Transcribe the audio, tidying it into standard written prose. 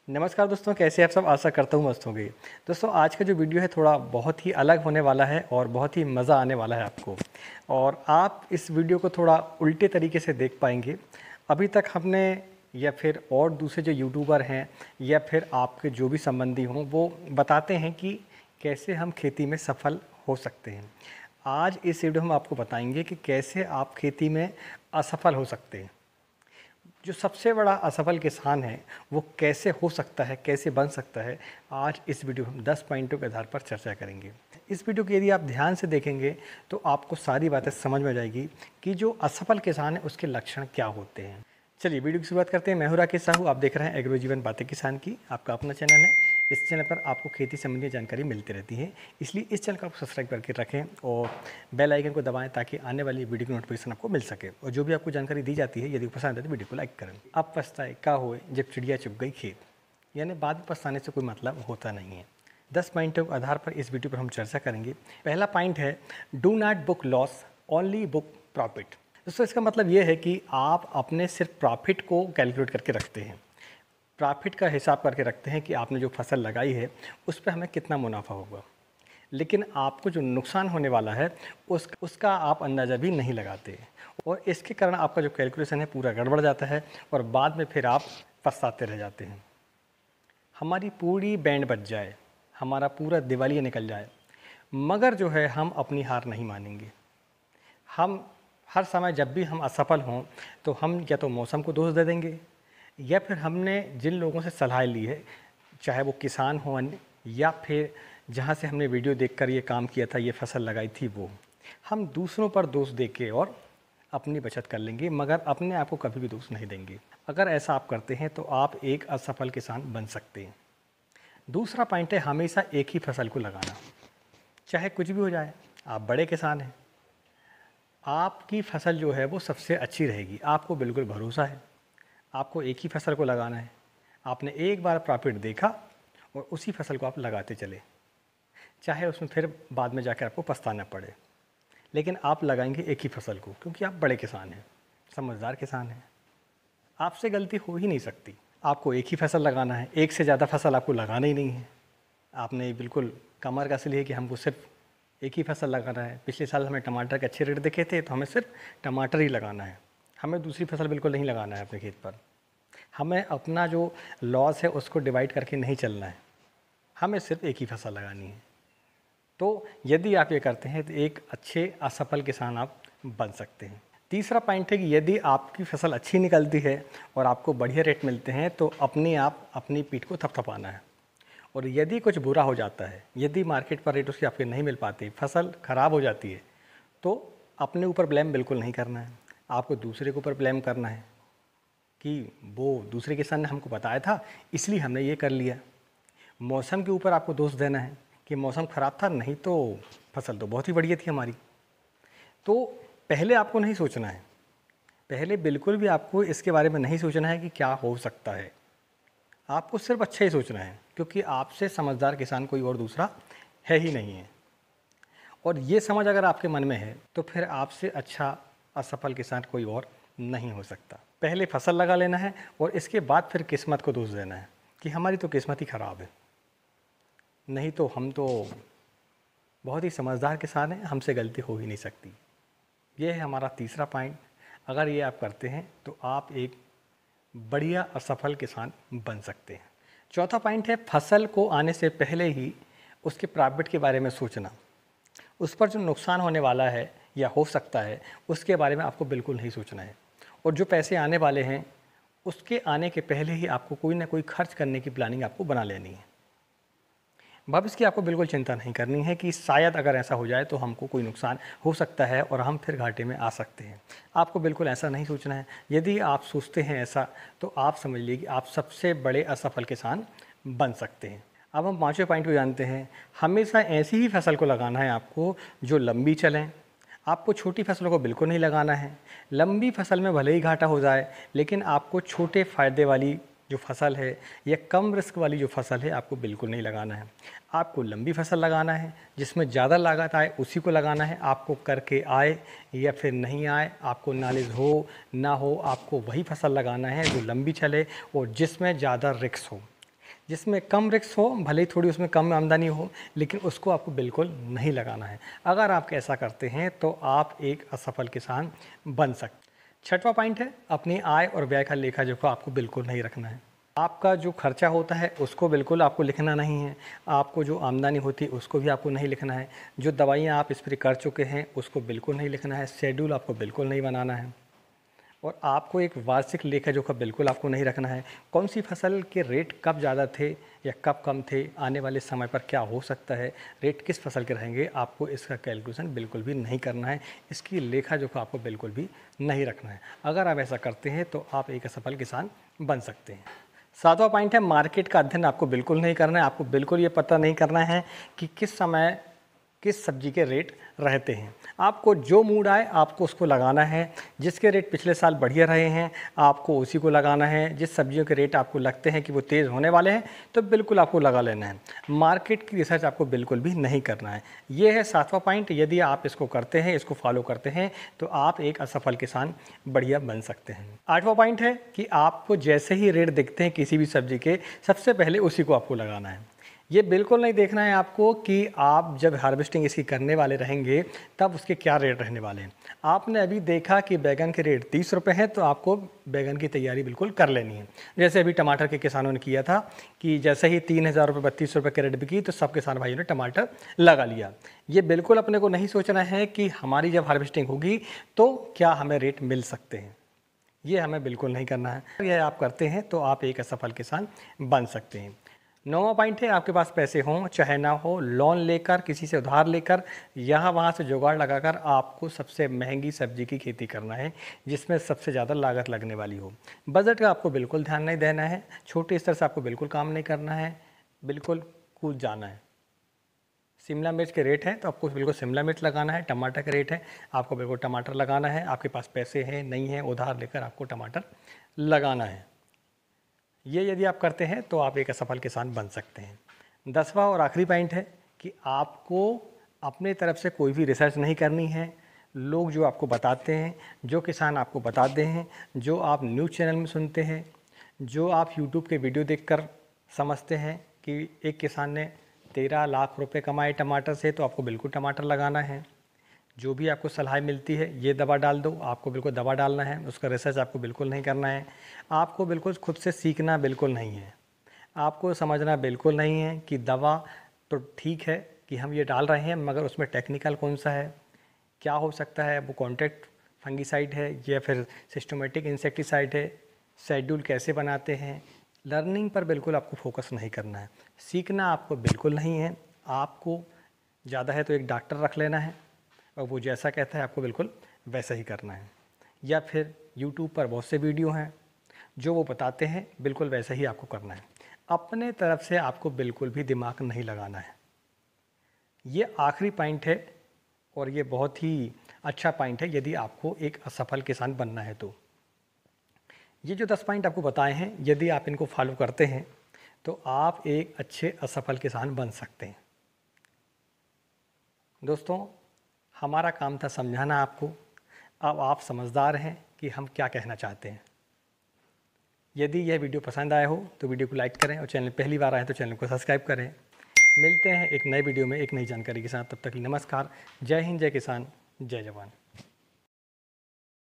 नमस्कार दोस्तों, कैसे आप सब। आशा करता हूँ मस्त होंगे। दोस्तों, आज का जो वीडियो है थोड़ा बहुत ही अलग होने वाला है और बहुत ही मज़ा आने वाला है आपको। और आप इस वीडियो को थोड़ा उल्टे तरीके से देख पाएंगे। अभी तक हमने या फिर और दूसरे जो यूट्यूबर हैं या फिर आपके जो भी संबंधी हों वो बताते हैं कि कैसे हम खेती में सफल हो सकते हैं। आज इस वीडियो में हम आपको बताएंगे कि कैसे आप खेती में असफल हो सकते हैं। जो सबसे बड़ा असफल किसान है वो कैसे हो सकता है, कैसे बन सकता है, आज इस वीडियो में हम 10 पॉइंटों के आधार पर चर्चा करेंगे। इस वीडियो को यदि आप ध्यान से देखेंगे तो आपको सारी बातें समझ में आ जाएगी कि जो असफल किसान है उसके लक्षण क्या होते हैं। चलिए वीडियो की शुरुआत करते हैं। मैं हूं राकेश साहू, आप देख रहे हैं एग्रो जीवन बातें किसान की, आपका अपना चैनल है। इस चैनल पर आपको खेती संबंधी जानकारी मिलती रहती है, इसलिए इस चैनल को आप सब्सक्राइब करके रखें और बेल आइकन को दबाएं ताकि आने वाली वीडियो की नोटिफिकेशन आपको मिल सके। और जो भी आपको जानकारी दी जाती है यदि पसंद आए तो वीडियो को लाइक करें। अब पछताए का होए जब चिड़िया चुग गई खेत, यानी बाद में पछताने से कोई मतलब होता नहीं है। 10 पॉइंटों के आधार पर इस वीडियो पर हम चर्चा करेंगे। पहला पॉइंट है, do not book loss, only book profit. दोस्तों, इसका मतलब ये है कि आप अपने सिर्फ प्रॉफिट को कैलकुलेट करके रखते हैं, प्रॉफिट का हिसाब करके रखते हैं कि आपने जो फसल लगाई है उस पर हमें कितना मुनाफा होगा, लेकिन आपको जो नुकसान होने वाला है उसका आप अंदाज़ा भी नहीं लगाते। और इसके कारण आपका जो कैलकुलेशन है पूरा गड़बड़ जाता है और बाद में फिर आप पछताते रह जाते हैं। हमारी पूरी बैंड बज जाए, हमारा पूरा दिवालिया निकल जाए, मगर जो है हम अपनी हार नहीं मानेंगे। हम हर समय जब भी हम असफल हों तो हम या तो मौसम को दोष दे देंगे या फिर हमने जिन लोगों से सलाह ली है, चाहे वो किसान हो अन्य या फिर जहाँ से हमने वीडियो देखकर ये काम किया था, ये फसल लगाई थी, वो हम दूसरों पर दोष दे के और अपनी बचत कर लेंगे, मगर अपने आप को कभी भी दोष नहीं देंगे। अगर ऐसा आप करते हैं तो आप एक असफल किसान बन सकते हैं। दूसरा पॉइंट है, हमेशा एक ही फसल को लगाना, चाहे कुछ भी हो जाए। आप बड़े किसान हैं, आपकी फसल जो है वो सबसे अच्छी रहेगी, आपको बिल्कुल भरोसा है। आपको एक ही फसल को लगाना है, आपने एक बार प्रॉफिट देखा और उसी फसल को आप लगाते चले, चाहे उसमें फिर बाद में जाकर आपको पछताना पड़े, लेकिन आप लगाएंगे एक ही फसल को, क्योंकि आप बड़े किसान हैं, समझदार किसान हैं। आपसे गलती हो ही नहीं सकती। आपको एक ही फसल लगाना है, एक से ज़्यादा फसल आपको लगाना ही नहीं है। आपने बिल्कुल कमर कस ली है कि हमको सिर्फ एक ही फसल लगाना है। पिछले साल हमें टमाटर के अच्छे रेट दिखे थे तो हमें सिर्फ टमाटर ही लगाना है, हमें दूसरी फसल बिल्कुल नहीं लगाना है अपने खेत पर। हमें अपना जो लॉस है उसको डिवाइड करके नहीं चलना है, हमें सिर्फ एक ही फसल लगानी है। तो यदि आप ये करते हैं तो एक अच्छे असफल किसान आप बन सकते हैं। तीसरा पॉइंट है कि यदि आपकी फसल अच्छी निकलती है और आपको बढ़िया रेट मिलते हैं तो अपने आप अपनी पीठ को थपथपाना है। और यदि कुछ बुरा हो जाता है, यदि मार्केट पर रेट उसके आपके नहीं मिल पाते, फसल ख़राब हो जाती है, तो अपने ऊपर ब्लेम बिल्कुल नहीं करना है, आपको दूसरे के ऊपर ब्लेम करना है कि वो दूसरे किसान ने हमको बताया था इसलिए हमने ये कर लिया। मौसम के ऊपर आपको दोष देना है कि मौसम ख़राब था, नहीं तो फसल तो बहुत ही बढ़िया थी हमारी। तो पहले आपको नहीं सोचना है, पहले बिल्कुल भी आपको इसके बारे में नहीं सोचना है कि क्या हो सकता है। आपको सिर्फ अच्छा ही सोचना है, क्योंकि आपसे समझदार किसान कोई और दूसरा है ही नहीं है। और ये समझ अगर आपके मन में है तो फिर आपसे अच्छा असफल किसान कोई और नहीं हो सकता। पहले फसल लगा लेना है और इसके बाद फिर किस्मत को दोष देना है कि हमारी तो किस्मत ही ख़राब है, नहीं तो हम तो बहुत ही समझदार किसान हैं, हमसे गलती हो ही नहीं सकती। ये है हमारा तीसरा पॉइंट। अगर ये आप करते हैं तो आप एक बढ़िया असफल किसान बन सकते हैं। चौथा पॉइंट है, फसल को आने से पहले ही उसके प्रॉफिट के बारे में सोचना। उस पर जो नुकसान होने वाला है या हो सकता है उसके बारे में आपको बिल्कुल नहीं सोचना है। और जो पैसे आने वाले हैं उसके आने के पहले ही आपको कोई ना कोई खर्च करने की प्लानिंग आपको बना लेनी है। भविष्य की आपको बिल्कुल चिंता नहीं करनी है कि शायद अगर ऐसा हो जाए तो हमको कोई नुकसान हो सकता है और हम फिर घाटे में आ सकते हैं। आपको बिल्कुल ऐसा नहीं सोचना है। यदि आप सोचते हैं ऐसा तो आप समझ लीजिए कि आप सबसे बड़े असफल किसान बन सकते हैं। अब हम पाँचवें पॉइंट को जानते हैं। हमेशा ऐसी ही फसल को लगाना है आपको जो लंबी चलें। आपको छोटी फसलों को बिल्कुल नहीं लगाना है। लंबी फसल में भले ही घाटा हो जाए, लेकिन आपको छोटे फ़ायदे वाली जो फसल है या कम रिस्क वाली जो फसल है आपको बिल्कुल नहीं लगाना है। आपको लंबी फसल लगाना है, जिसमें ज़्यादा लागत आए उसी को लगाना है। आपको करके आए या फिर नहीं आए, आपको नॉलेज हो ना हो, आपको वही फसल लगाना है जो लंबी चले और जिसमें ज़्यादा रिस्क हो। जिसमें कम रिस्क हो, भले ही थोड़ी उसमें कम आमदनी हो, लेकिन उसको आपको बिल्कुल नहीं लगाना है। अगर आप ऐसा करते हैं तो आप एक असफल किसान बन सकते। छठवां पॉइंट है, अपनी आय और व्यय का लेखा जोखा आपको बिल्कुल नहीं रखना है। आपका जो खर्चा होता है उसको बिल्कुल आपको लिखना नहीं है, आपको जो आमदनी होती है उसको भी आपको नहीं लिखना है, जो दवाइयाँ आप स्प्रे कर चुके हैं उसको बिल्कुल नहीं लिखना है, शेड्यूल आपको बिल्कुल नहीं बनाना है, और आपको एक वार्षिक लेखा जोखा बिल्कुल आपको नहीं रखना है। कौन सी फसल के रेट कब ज़्यादा थे या कब कम थे, आने वाले समय पर क्या हो सकता है, रेट किस फसल के रहेंगे, आपको इसका कैलकुलेशन बिल्कुल भी नहीं करना है, इसकी लेखा जोखा आपको बिल्कुल भी नहीं रखना है। अगर आप ऐसा करते हैं तो आप एक असफल किसान बन सकते हैं। सातवां पॉइंट है, मार्केट का अध्ययन आपको बिल्कुल नहीं करना है। आपको बिल्कुल ये पता नहीं करना है कि किस समय किस सब्जी के रेट रहते हैं। आपको जो मूड आए आपको उसको लगाना है। जिसके रेट पिछले साल बढ़िया रहे हैं आपको उसी को लगाना है। जिस सब्जियों के रेट आपको लगते हैं कि वो तेज़ होने वाले हैं तो बिल्कुल आपको लगा लेना है। मार्केट की रिसर्च आपको बिल्कुल भी नहीं करना है। ये है सातवां पॉइंट। यदि आप इसको करते हैं, इसको फॉलो करते हैं तो आप एक असफल किसान बढ़िया बन सकते हैं। आठवां पॉइंट है कि आपको जैसे ही रेट दिखते हैं किसी भी सब्जी के, सबसे पहले उसी को आपको लगाना है। ये बिल्कुल नहीं देखना है आपको कि आप जब हार्वेस्टिंग इसकी करने वाले रहेंगे तब उसके क्या रेट रहने वाले हैं। आपने अभी देखा कि बैगन के रेट 30 रुपये हैं तो आपको बैगन की तैयारी बिल्कुल कर लेनी है। जैसे अभी टमाटर के किसानों ने किया था कि जैसे ही 3,000 रुपये 32 रुपये के रेट बिकी तो सब किसान भाइयों ने टमाटर लगा लिया। ये बिल्कुल अपने को नहीं सोचना है कि हमारी जब हार्वेस्टिंग होगी तो क्या हमें रेट मिल सकते हैं। ये हमें बिल्कुल नहीं करना है। यह आप करते हैं तो आप एक असफल किसान बन सकते हैं। नौवां पॉइंट है, आपके पास पैसे हों चाहे ना हो, लोन लेकर, किसी से उधार लेकर, यहाँ वहाँ से जुगाड़ लगाकर आपको सबसे महंगी सब्जी की खेती करना है जिसमें सबसे ज़्यादा लागत लगने वाली हो। बजट का आपको बिल्कुल ध्यान नहीं देना है। छोटे स्तर से आपको बिल्कुल काम नहीं करना है, बिल्कुल कूद जाना है। शिमला मिर्च के रेट हैं तो आपको बिल्कुल शिमला मिर्च लगाना है। टमाटर के रेट है, आपको बिल्कुल टमाटर लगाना है। आपके पास पैसे हैं नहीं हैं, उधार लेकर आपको टमाटर लगाना है। ये यदि आप करते हैं तो आप एक असफल किसान बन सकते हैं। 10वां और आखिरी पॉइंट है कि आपको अपने तरफ से कोई भी रिसर्च नहीं करनी है। लोग जो आपको बताते हैं, जो किसान आपको बताते हैं, जो आप न्यूज़ चैनल में सुनते हैं, जो आप यूट्यूब के वीडियो देखकर समझते हैं कि एक किसान ने 13 लाख रुपए कमाए टमाटर से तो आपको बिल्कुल टमाटर लगाना है। जो भी आपको सलाह मिलती है ये दवा डाल दो, आपको बिल्कुल दवा डालना है। उसका रिसर्च आपको बिल्कुल नहीं करना है। आपको बिल्कुल खुद से सीखना बिल्कुल नहीं है। आपको समझना बिल्कुल नहीं है कि दवा तो ठीक है कि हम ये डाल रहे हैं मगर उसमें टेक्निकल कौन सा है, क्या हो सकता है, वो कॉन्टैक्ट फंगिसाइड है या फिर सिस्टमेटिक इंसेक्टिसाइड है, शेड्यूल कैसे बनाते हैं। लर्निंग पर बिल्कुल आपको फोकस नहीं करना है। सीखना आपको बिल्कुल नहीं है। आपको ज़्यादा है तो एक डॉक्टर रख लेना है और वो जैसा कहता है आपको बिल्कुल वैसा ही करना है। या फिर यूट्यूब पर बहुत से वीडियो हैं जो वो बताते हैं बिल्कुल वैसा ही आपको करना है। अपने तरफ से आपको बिल्कुल भी दिमाग नहीं लगाना है। ये आखिरी पॉइंट है और ये बहुत ही अच्छा पॉइंट है यदि आपको एक असफल किसान बनना है तो। ये जो 10 पॉइंट आपको बताए हैं यदि आप इनको फॉलो करते हैं तो आप एक अच्छे असफल किसान बन सकते हैं। दोस्तों, हमारा काम था समझाना आपको। अब आप समझदार हैं कि हम क्या कहना चाहते हैं। यदि यह वीडियो पसंद आया हो तो वीडियो को लाइक करें और चैनल पहली बार आए तो चैनल को सब्सक्राइब करें। मिलते हैं एक नए वीडियो में एक नई जानकारी के साथ। तब तक नमस्कार। जय हिंद, जय किसान, जय जवान।